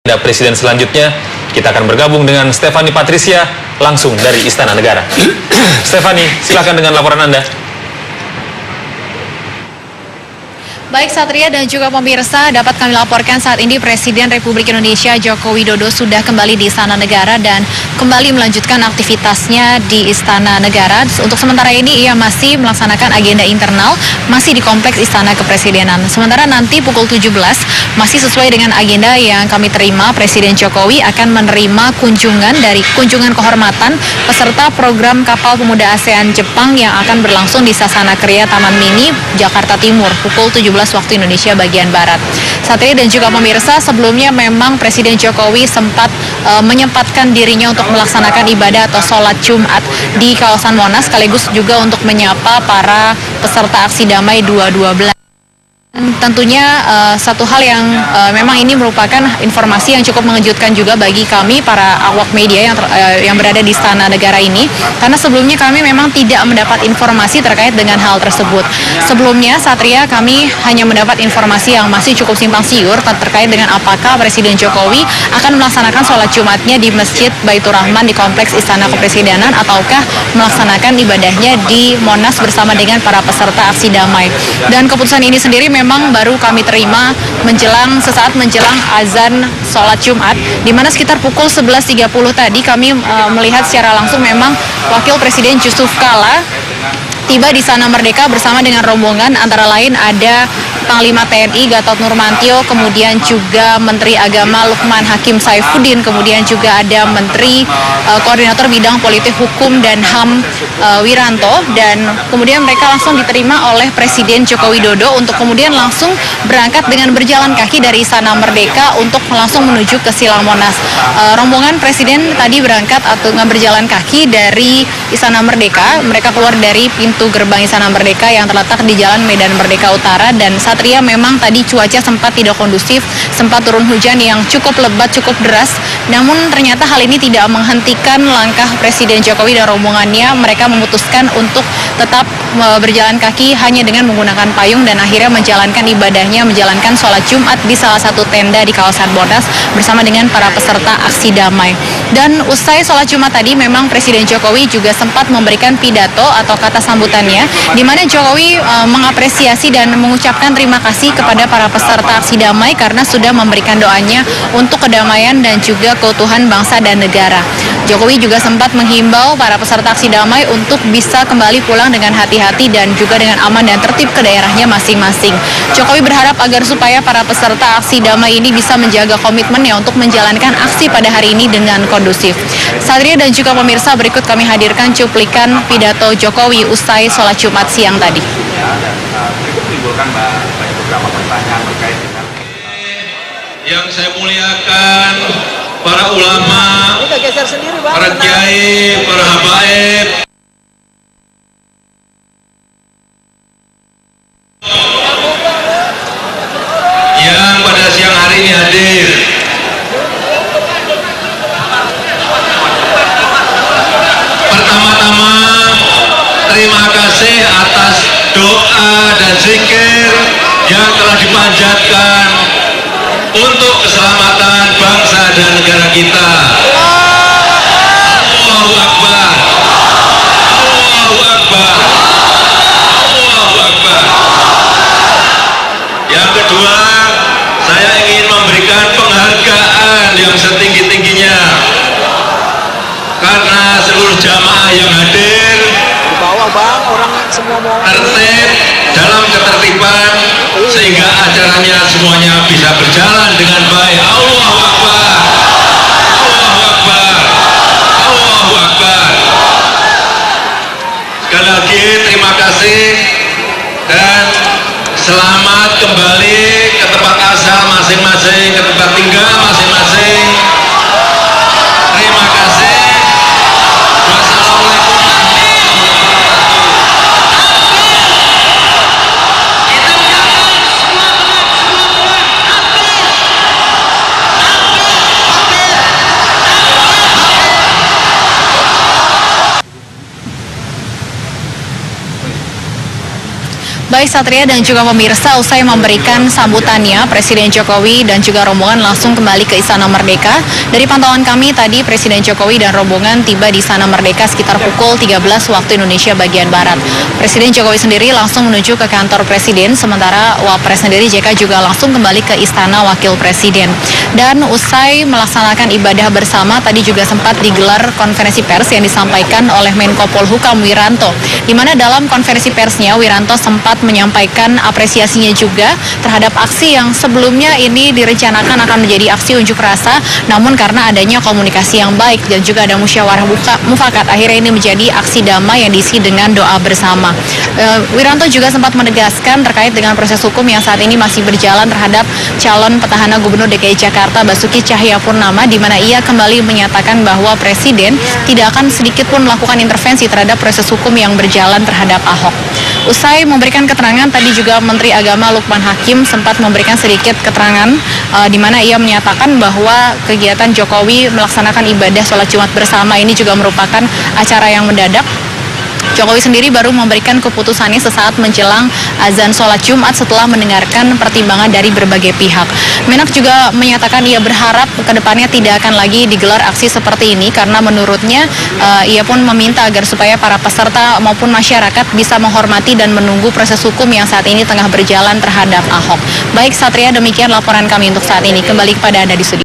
Presiden selanjutnya, kita akan bergabung dengan Stefani Patricia langsung dari Istana Negara. Stefani, silakan dengan laporan Anda. Baik Satria dan juga pemirsa, dapat kami laporkan saat ini Presiden Republik Indonesia Joko Widodo sudah kembali di Istana Negara dan kembali melanjutkan aktivitasnya di Istana Negara. Untuk sementara ini ia masih melaksanakan agenda internal, masih di Kompleks Istana Kepresidenan. Sementara nanti pukul 17, masih sesuai dengan agenda yang kami terima, Presiden Jokowi akan menerima kunjungan kehormatan peserta program Kapal Pemuda ASEAN Jepang yang akan berlangsung di Sasana Kriya Taman Mini, Jakarta Timur, pukul 17 waktu Indonesia bagian Barat. Satria dan juga pemirsa, sebelumnya memang Presiden Jokowi sempat menyempatkan dirinya untuk melaksanakan ibadah atau sholat Jumat di kawasan Monas, sekaligus juga untuk menyapa para peserta aksi damai 212. Tentunya satu hal yang memang ini merupakan informasi yang cukup mengejutkan juga bagi kami para awak media yang berada di Istana Negara ini, karena sebelumnya kami memang tidak mendapat informasi terkait dengan hal tersebut. Sebelumnya Satria, kami hanya mendapat informasi yang masih cukup simpang siur terkait dengan apakah Presiden Jokowi akan melaksanakan sholat Jumatnya di Masjid Baitur Rahman di Kompleks Istana Kepresidenan ataukah melaksanakan ibadahnya di Monas bersama dengan para peserta aksi damai. Dan keputusan ini sendiri memang baru kami terima sesaat menjelang azan sholat Jumat, di mana sekitar pukul 11.30 tadi kami melihat secara langsung memang Wakil Presiden Yusuf Kala tiba di Istana Merdeka bersama dengan rombongan, antara lain ada Panglima TNI Gatot Nurmantio, kemudian juga Menteri Agama Lukman Hakim Saifuddin, kemudian juga ada Menteri Koordinator Bidang Politik Hukum dan HAM Wiranto, dan kemudian mereka langsung diterima oleh Presiden Joko Widodo untuk kemudian langsung berangkat dengan berjalan kaki dari Istana Merdeka untuk langsung menuju ke Silang Monas. Rombongan Presiden tadi berangkat atau berjalan kaki dari Istana Merdeka, mereka keluar dari pintu gerbang Istana Merdeka yang terletak di Jalan Medan Merdeka Utara, dan Satria memang tadi cuaca sempat tidak kondusif, sempat turun hujan yang cukup lebat, cukup deras, namun ternyata hal ini tidak menghentikan langkah Presiden Jokowi dan rombongannya. Mereka memutuskan untuk tetap berjalan kaki hanya dengan menggunakan payung dan akhirnya menjalankan ibadahnya, menjalankan sholat Jumat di salah satu tenda di kawasan Monas bersama dengan para peserta aksi damai. Dan usai sholat Jumat tadi memang Presiden Jokowi juga sempat memberikan pidato atau kata sambutannya, di mana Jokowi mengapresiasi dan mengucapkan terima kasih kepada para peserta aksi damai karena sudah memberikan doanya untuk kedamaian dan juga keutuhan bangsa dan negara. Jokowi juga sempat menghimbau para peserta aksi damai untuk bisa kembali pulang dengan hati-hati dan juga dengan aman dan tertib ke daerahnya masing-masing. Jokowi berharap agar supaya para peserta aksi damai ini bisa menjaga komitmennya untuk menjalankan aksi pada hari ini dengan kondusif. Satria dan juga pemirsa, berikut kami hadirkan cuplikan pidato Jokowi usai sholat Jumat siang tadi. Berikut menimbulkan beberapa pertanyaan terkait dengan yang saya muliakan, para ulama, para kiai, para habaib, yang pada siang hari ini hadir. Pertama-tama, terima kasih atas doa dan zikir yang telah dipanjatkan untuk keselamatan bangsa dan negara kita. Allahu Akbar, Allahu Akbar, Allahu Akbar. Yang kedua, saya ingin memberikan penghargaan yang setinggi-tingginya karena seluruh jamaah yang hadir tertib dalam ketertiban sehingga acaranya semuanya bisa berjalan dengan baik. Allahu Akbar, Allahu Akbar, Allahu Akbar. Sekali lagi terima kasih dan selamat kembali ke tempat asal masing-masing, ke tempat tinggal masing-masing. Terima kasih. Wassalamualaikum. Baik Satria dan juga pemirsa, usai memberikan sambutannya, Presiden Jokowi dan juga rombongan langsung kembali ke Istana Merdeka. Dari pantauan kami tadi, Presiden Jokowi dan rombongan tiba di Istana Merdeka sekitar pukul 13 waktu Indonesia bagian Barat. Presiden Jokowi sendiri langsung menuju ke kantor Presiden, sementara Wapres sendiri JK juga langsung kembali ke Istana Wakil Presiden. Dan usai melaksanakan ibadah bersama, tadi juga sempat digelar konferensi pers yang disampaikan oleh Menko Polhukam Wiranto, di mana dalam konferensi persnya Wiranto sempat menyampaikan apresiasinya juga terhadap aksi yang sebelumnya ini direncanakan akan menjadi aksi unjuk rasa, namun karena adanya komunikasi yang baik dan juga ada musyawarah mufakat, akhirnya ini menjadi aksi damai yang diisi dengan doa bersama. Wiranto juga sempat menegaskan terkait dengan proses hukum yang saat ini masih berjalan terhadap calon petahana Gubernur DKI Jakarta Basuki Cahayapurnama, di mana ia kembali menyatakan bahwa Presiden tidak akan sedikit pun melakukan intervensi terhadap proses hukum yang berjalan terhadap Ahok. Usai memberikan keterangan, tadi juga Menteri Agama Lukman Hakim sempat memberikan sedikit keterangan di mana ia menyatakan bahwa kegiatan Jokowi melaksanakan ibadah sholat Jumat bersama ini juga merupakan acara yang mendadak. Jokowi sendiri baru memberikan keputusannya sesaat menjelang azan sholat Jumat setelah mendengarkan pertimbangan dari berbagai pihak. Menak juga menyatakan ia berharap kedepannya tidak akan lagi digelar aksi seperti ini karena menurutnya ia pun meminta agar supaya para peserta maupun masyarakat bisa menghormati dan menunggu proses hukum yang saat ini tengah berjalan terhadap Ahok. Baik Satria, demikian laporan kami untuk saat ini. Kembali kepada Anda di studio.